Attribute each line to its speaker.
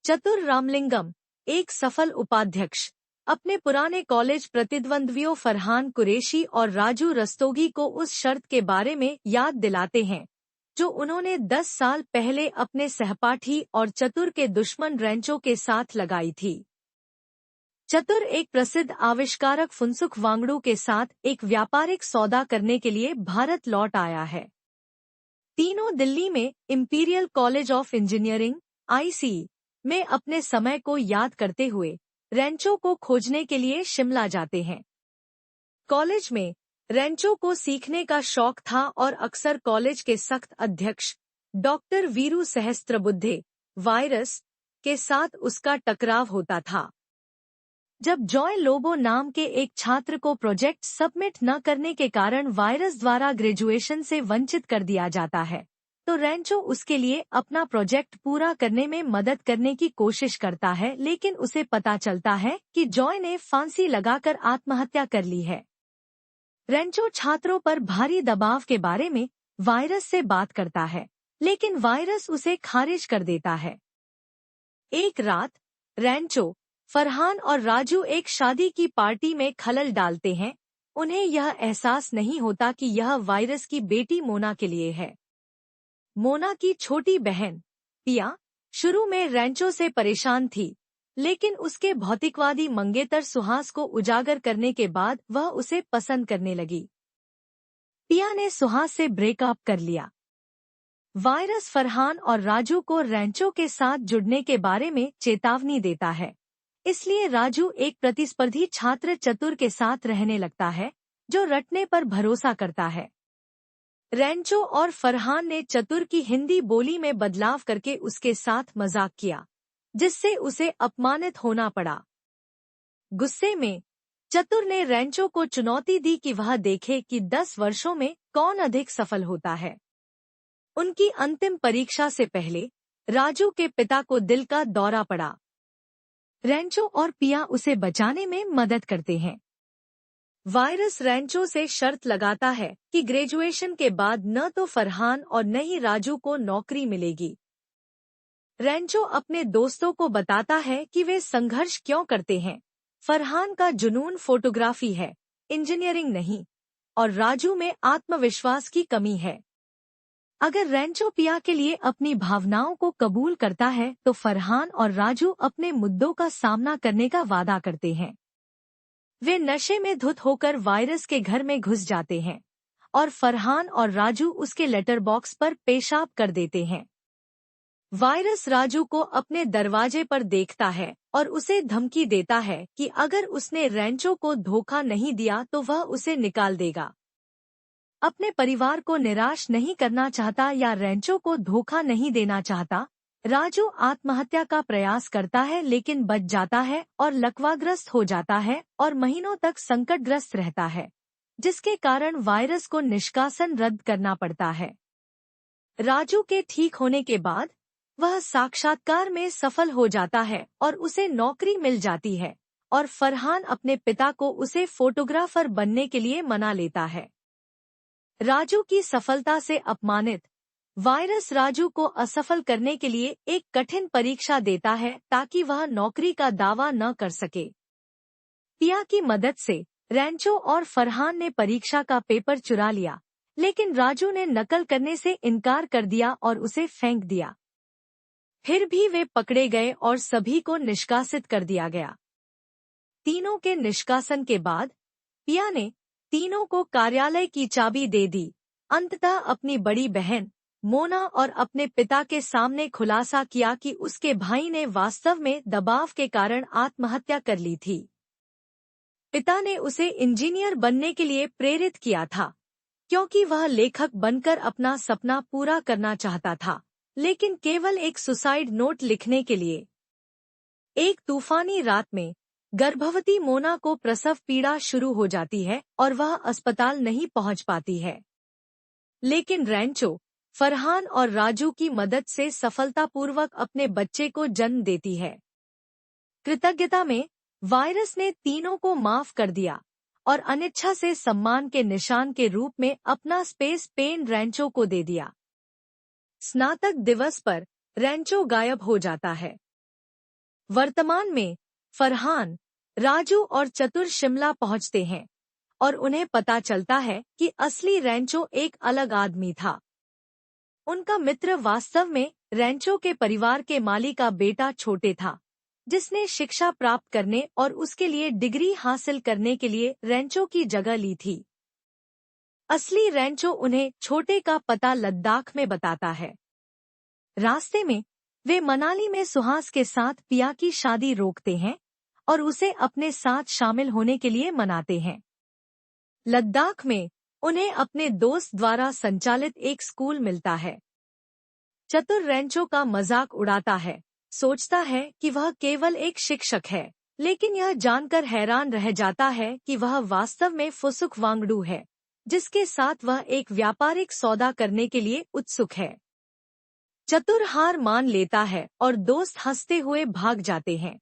Speaker 1: चतुर रामलिंगम, एक सफल उपाध्यक्ष, अपने पुराने कॉलेज प्रतिद्वंद्वियों फरहान कुरैशी और राजू रस्तोगी को उस शर्त के बारे में याद दिलाते हैं जो उन्होंने 10 साल पहले अपने सहपाठी और चतुर के दुश्मन रेंचो के साथ लगाई थी। चतुर एक प्रसिद्ध आविष्कारक फुनसुक वांगडू के साथ एक व्यापारिक सौदा करने के लिए भारत लौट आया है। तीनों दिल्ली में imperial college of engineering (ICE) में अपने समय को याद करते हुए रेंचो को खोजने के लिए शिमला जाते हैं। कॉलेज में रेंचो को सीखने का शौक था और अक्सर कॉलेज के सख्त अध्यक्ष डॉक्टर वीरू सहस्त्रबुद्धे वायरस के साथ उसका टकराव होता था। जब जॉय लोबो नाम के एक छात्र को प्रोजेक्ट सबमिट न करने के कारण वायरस द्वारा ग्रेजुएशन से वंचित कर दिया जाता है, तो रेंचो उसके लिए अपना प्रोजेक्ट पूरा करने में मदद करने की कोशिश करता है, लेकिन उसे पता चलता है कि जॉय ने फांसी लगाकर आत्महत्या कर ली है। रेंचो छात्रों पर भारी दबाव के बारे में वायरस से बात करता है, लेकिन वायरस उसे खारिज कर देता है। एक रात रेंचो, फरहान और राजू एक शादी की पार्टी में खलल डालते हैं। उन्हें यह एहसास नहीं होता कि यह वायरस की बेटी मोना के लिए है। मोना की छोटी बहन पिया शुरू में रेंचो से परेशान थी, लेकिन उसके भौतिकवादी मंगेतर सुहास को उजागर करने के बाद वह उसे पसंद करने लगी। पिया ने सुहास से ब्रेकअप कर लिया। वायरस फरहान और राजू को रेंचो के साथ जुड़ने के बारे में चेतावनी देता है, इसलिए राजू एक प्रतिस्पर्धी छात्र चतुर के साथ रहने लगता है जो रटने पर भरोसा करता है। रेंचो और फरहान ने चतुर की हिंदी बोली में बदलाव करके उसके साथ मजाक किया, जिससे उसे अपमानित होना पड़ा। गुस्से में चतुर ने रेंचो को चुनौती दी कि वह देखे कि 10 वर्षों में कौन अधिक सफल होता है। उनकी अंतिम परीक्षा से पहले राजू के पिता को दिल का दौरा पड़ा। रेंचो और पिया उसे बचाने में मदद करते हैं। वायरस रेंचो से शर्त लगाता है कि ग्रेजुएशन के बाद न तो फरहान और न ही राजू को नौकरी मिलेगी। रेंचो अपने दोस्तों को बताता है कि वे संघर्ष क्यों करते हैं। फरहान का जुनून फोटोग्राफी है, इंजीनियरिंग नहीं, और राजू में आत्मविश्वास की कमी है। अगर रेंचो पिया के लिए अपनी भावनाओं को कबूल करता है तो फरहान और राजू अपने मुद्दों का सामना करने का वादा करते हैं। वे नशे में धुत होकर वायरस के घर में घुस जाते हैं और फरहान और राजू उसके लेटर बॉक्स पर पेशाब कर देते हैं। वायरस राजू को अपने दरवाजे पर देखता है और उसे धमकी देता है कि अगर उसने रेंचो को धोखा नहीं दिया तो वह उसे निकाल देगा। अपने परिवार को निराश नहीं करना चाहता या रेंचो को धोखा नहीं देना चाहता, राजू आत्महत्या का प्रयास करता है लेकिन बच जाता है और लकवाग्रस्त हो जाता है और महीनों तक संकटग्रस्त रहता है, जिसके कारण वायरस को निष्कासन रद्द करना पड़ता है। राजू के ठीक होने के बाद वह साक्षात्कार में सफल हो जाता है और उसे नौकरी मिल जाती है और फरहान अपने पिता को उसे फोटोग्राफर बनने के लिए मना लेता है। राजू की सफलता से अपमानित वायरस राजू को असफल करने के लिए एक कठिन परीक्षा देता है ताकि वह नौकरी का दावा न कर सके। पिया की मदद से रेंचो और फरहान ने परीक्षा का पेपर चुरा लिया, लेकिन राजू ने नकल करने से इनकार कर दिया और उसे फेंक दिया। फिर भी वे पकड़े गए और सभी को निष्कासित कर दिया गया। तीनों के निष्कासन के बाद पिया ने तीनों को कार्यालय की चाबी दे दी। अंततः अपनी बड़ी बहन मोना और अपने पिता के सामने खुलासा किया कि उसके भाई ने वास्तव में दबाव के कारण आत्महत्या कर ली थी। पिता ने उसे इंजीनियर बनने के लिए प्रेरित किया था, क्योंकि वह लेखक बनकर अपना सपना पूरा करना चाहता था, लेकिन केवल एक सुसाइड नोट लिखने के लिए। एक तूफानी रात में गर्भवती मोना को प्रसव पीड़ा शुरू हो जाती है और वह अस्पताल नहीं पहुंच पाती है, लेकिन रेंचो, फरहान और राजू की मदद से सफलतापूर्वक अपने बच्चे को जन्म देती है। कृतज्ञता में वायरस ने तीनों को माफ कर दिया और अनिच्छा से सम्मान के निशान के रूप में अपना स्पेस पेन रेंचो को दे दिया। स्नातक दिवस पर रेंचो गायब हो जाता है। वर्तमान में फरहान, राजू और चतुर शिमला पहुंचते हैं और उन्हें पता चलता है कि असली रैंचो एक अलग आदमी था। उनका मित्र वास्तव में रैंचो के परिवार के माली का बेटा छोटे था, जिसने शिक्षा प्राप्त करने और उसके लिए डिग्री हासिल करने के लिए रैंचो की जगह ली थी। असली रैंचो उन्हें छोटे का पता लद्दाख में बताता है। रास्ते में वे मनाली में सुहास के साथ पिया की शादी रोकते हैं और उसे अपने साथ शामिल होने के लिए मनाते हैं। लद्दाख में उन्हें अपने दोस्त द्वारा संचालित एक स्कूल मिलता है। चतुर रैंचो का मजाक उड़ाता है, सोचता है कि वह केवल एक शिक्षक है, लेकिन यह जानकर हैरान रह जाता है कि वह वास्तव में फुसुक वांगडू है, जिसके साथ वह एक व्यापारिक सौदा करने के लिए उत्सुक है। चतुर हार मान लेता है और दोस्त हंसते हुए भाग जाते हैं।